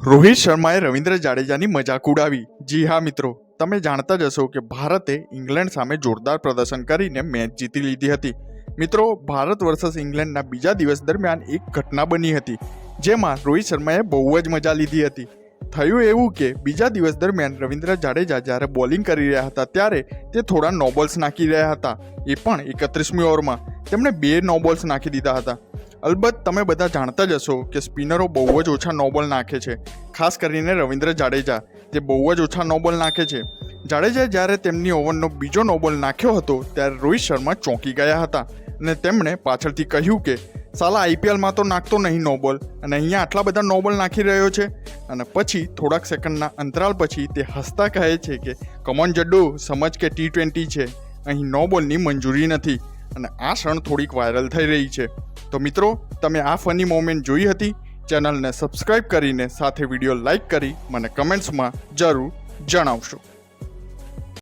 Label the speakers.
Speaker 1: રોહિત શર્માએ રવિન્દ્ર જાડેજાની મજાક ઉડાવી। જી હા મિત્રો, તમે જાણતા જ હશો કે ભારતે ઇંગ્લેન્ડ સામે જોરદાર પ્રદર્શન કરીને મેચ જીતી લીધી હતી। મિત્રો, ભારત વર્સસ ઇંગ્લેન્ડના બીજા દિવસ દરમિયાન એક ઘટના બની હતી, જેમાં રોહિત શર્માએ બહુ જ મજા લીધી હતી। થયું એવું કે બીજા દિવસ દરમિયાન રવિન્દ્ર જાડેજા જ્યારે બોલિંગ કરી રહ્યા હતા ત્યારે તે થોડા નો બોલ્સ નાખી રહ્યા હતા, એ પણ 31મી ઓવરમાં તેમણે 2 નો બોલ્સ નાખી દીધા હતા। અલબત્ત તમે બધા જાણતા જ હશો કે સ્પિનરો બહુ જ ઓછા નો બોલ નાખે છે, ખાસ કરીને રવિન્દ્ર જાડેજા જે બહુ જ ઓછા નો બોલ નાખે છે। જાડેજાએ જ્યારે તેમની ઓવરનો બીજો નો બોલ નાખ્યો હતો ત્યારે રોહિત શર્મા ચોંકી ગયા હતા અને તેમણે પાછળથી કહ્યું કે સાલા આઈપીએલમાં તો નાખતો નહીં નો બોલ અને અહીંયા આટલા બધા નો બોલ નાખી રહ્યો છે। અને પછી થોડાક સેકન્ડના અંતરાલ પછી તે હસતા કહે છે કે કમોન જડ્ડુ, સમજ કે T20 છે, અહીં નો બોલની મંજૂરી નથી। અને આ ક્ષણ થોડીક વાયરલ થઈ રહી છે। તો મિત્રો, તમે આ ફની મોમેન્ટ જોઈ હતી? ચેનલને સબસ્ક્રાઇબ કરીને સાથે વિડીયો લાઇક કરી મને કમેન્ટ્સમાં જરૂર જણાવશો।